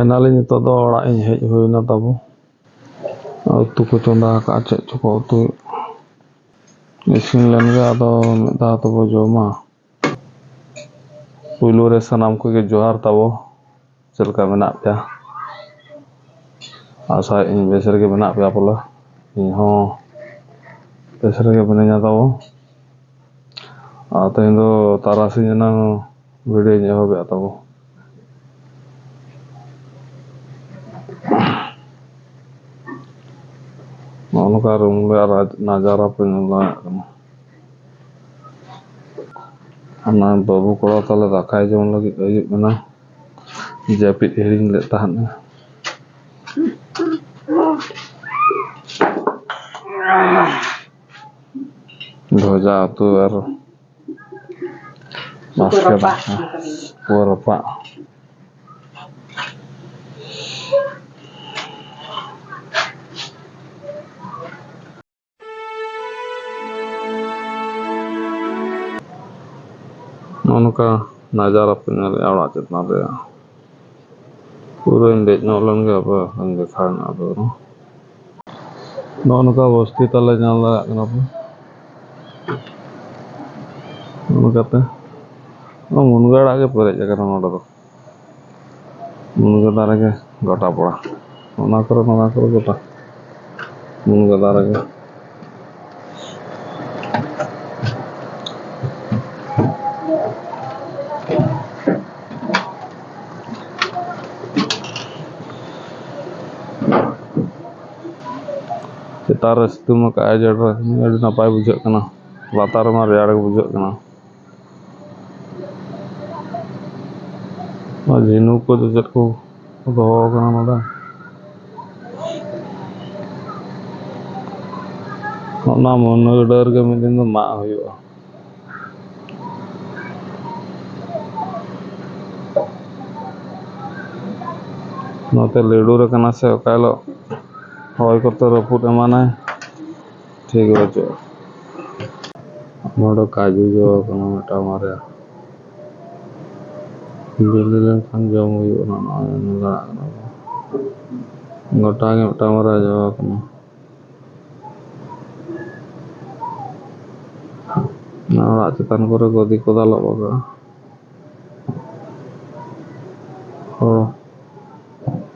Finally नितो दो ओड़ा इन हेज होइना ताबो उतु को चंदा का चेक चको उतु इसिन लेन गे आदो मिदा तबो जोमा पुलु रे सनाम को गे जोहार ताबो चलका मेना पे आशा इन बेसर के मेना पे पला इन हो बेसर के बने ताबो आ तेन दो तारासी जना वीडियो ने हो बे ताबो नौका रूम नजारा पे बाबू कोड़ा ताले दाकाय जम लगी अयुब मेना जापिद हिरिंग ले ताहन ध्वजा तो यार पुरपा नौका नजारा पे आड़ा चेतना रे पूरा इंडेज नौलन गे अब अंगे खाना अब नौका बस्ती तले जान लगा कना पे नौका पे मुनगाड़ा के परे जगह नोडो दो मुनगा दारे के गोटा पड़ा ओना करो गोटा मुनगा दारे के तार सितुंग का जड़ अड़ी नपाय बुझे कना लातार मा रेयाड़ बुझे कना झिनु को चेक को दोहो कना नोडा ओना मुनगाड़ के मिद दिन दो मा हुआ नोते लेडू रे कना से कालो होय को तो रपुट एमाना ठीक बचो नोडो काजू जो कना मटा मारे बिल्ली लेन खान जम हुई ना ना गोटा के मटा मारे जो कना ना चेतान करे गदी को दालो बगा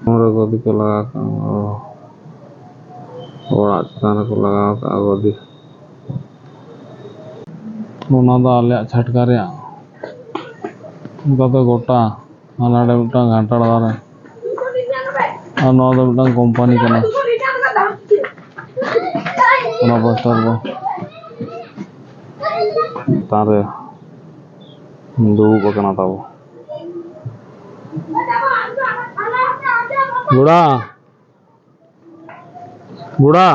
और गदी को लगा और चेतान को लगा का गदी ओना दा आले छटका रे उनका तो गोटा हालाडे मिटा घंटा दारे आ नो दो मिटा कंपनी कना ओना पोस्टर को तारे दू बकना ताबो बुढ़ा बुढ़ा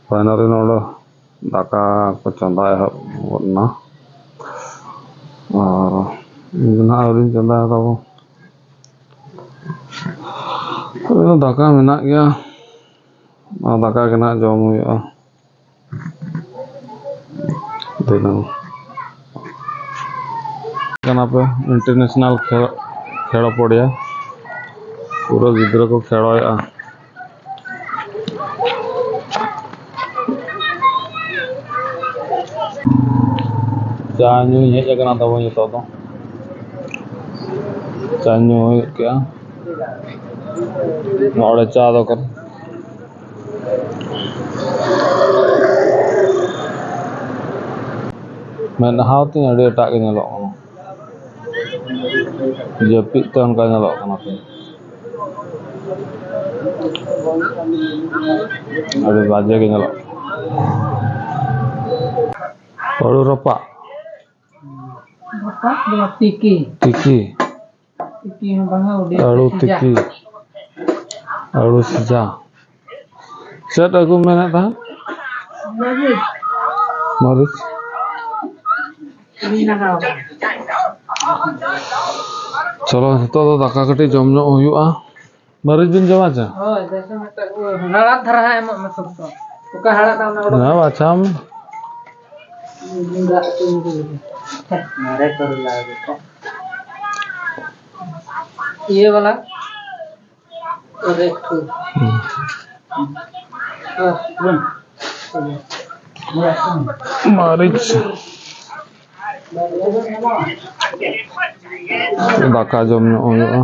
फाइनली नोडो दाका को चंदा ना और इजना आवरी चंदा ताबो दाका मेना गया दाका के ना जम हुआ दिनम कना पे इंटरनेशनल खेल पड़िया पूरा गिद्रा को खेलया चान्यू हेज कना तब नितो दो चान्यू क्या नोड़े चा दो कर मैं नहावती अड़ी एटा के नेलो जपिद तो उनका नेलो कना पे अड़ी बाजे के नेलो पड़ू रपा टिकी टिकी आलू टिकी आलू सिजा सेट aku मेना था मरीच चलो तो दाका कटी जम नो हुआ मरीच बिन जमा चा होय जैसे मत हड़ा धरा है म सब तो ओका हड़ा ना ना अच्छा हम मारे कर लागे ये वाला और एक ठो मरीच दाका जम हुआ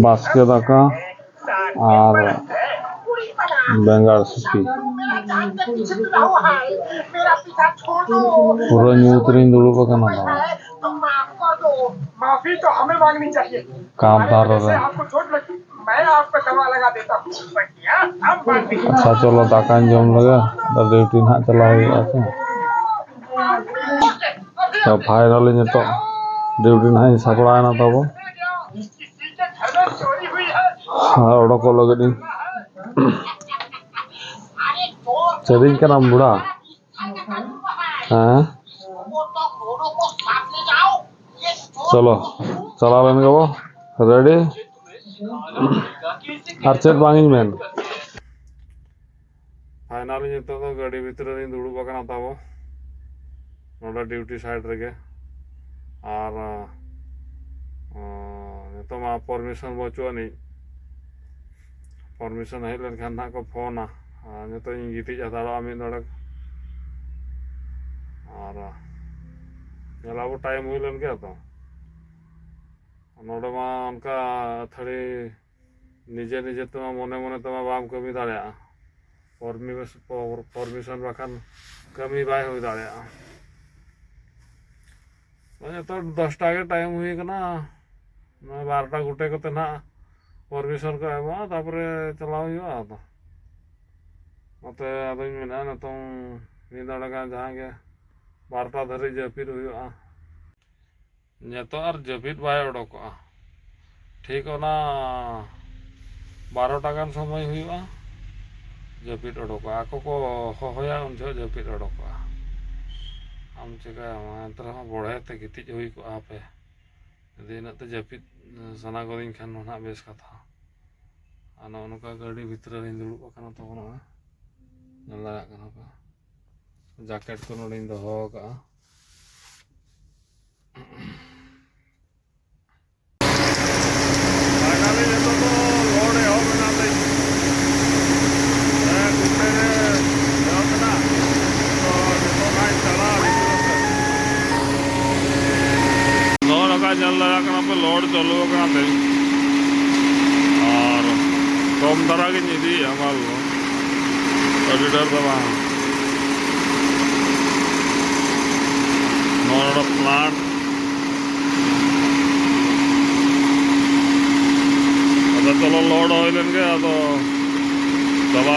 बास्के दाका और बेंगाल सिटी पूरा न्यूतरीन दुड़ूब करना था माफी तो हमें मांगनी चाहिए। काम दार रहा आपको चोट लगी, मैं आपको दवा लगा देता हूँ। अच्छा चलो दाका जम लगा तो ड्यूटी ना चला हुआ से तो फाइनली तो ड्यूटी ना सपड़ा ना तब ओडो को लगे चरिंग का नाम बुढ़ा हाँ चलो चला लेने का वो रेडी हर चेट बांगिंग मैन फाइनली तो गाड़ी भीतर दुड़ूब तब नोड़ा ड्यूटी साइड रे और तो परमिशन बचुआ नहीं परमिशन हज लेन ना को फोना तो गिटी हताड़ा मिद और अब टाइम हुई लेन गया तो नोड़े उनका थोड़ी निजे निजे तमा मने मने तमा बाम कमी दाड़ा परमिशन बाखान कमी बाय हुई दाड़ा तो 10टा के टाइम हुई कना 12टा गुटे को ना परमिशन को एमा तापरे चलाव हुआ तो मत अदुñ मेना नतों मिदाड़ा का जहां के 12टा धरी जपिद हुआ और जपिद बाय उडोका ठीक होना 12टा गान समय हुआ जपिद उडोका आको को होया उन जो जपिद उडोका आम चिका अंतर बढ़े ते गितिज हुई को आपे दिन ते जपिद सना गोदिन खान ना बेस कथा आना उनका गाड़ी भीतर दुड़ूब तो नला जैकेट को नोड़ी दोहो का जल लगा पे लोड चालू और कम धरा के निधि हमारे अभी डर दबा नोड़ा प्लांट चलो लोड हो लेंगे तो दबा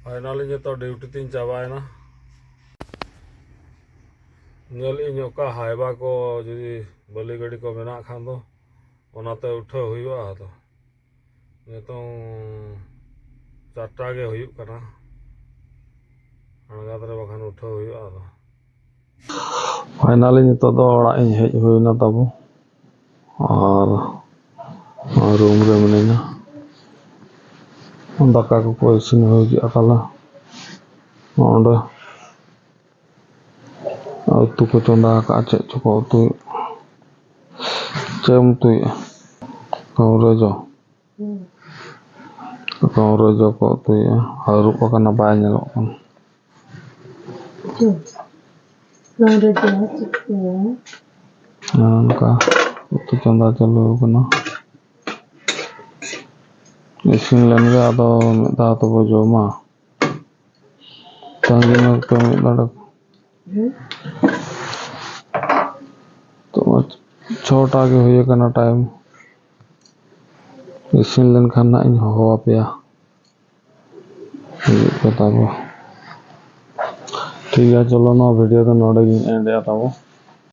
फाइनली तो ड्यूटी तीन चाबाए ना का हाइबा को जुदी बलि गाड़ी को मेना खान दो ओनाते उठा हुआ तो नितों 4टा गे हुई कना अणगा तरे बखान उठा हुआ तो फाइनली नितो दो ओड़ा इन हेज हुईना तब और रूम रे मिनिना दाका को इसिन हुई अकाला ओंडे उतु को चंदा का चे चको उतु चेम तुई कौरजो को तुई हारू पकना बाय नेलो कन उनका उतु चंदा चलो कना इसिन लेन गे आदो मिदा तो बो जोमा तंगी में तो मिदा तो छोटा के हुए करना टाइम इसिन लेन खाना इन हो पे पता को ठीक है चलो ना वीडियो तो नोड़े एंड आता वो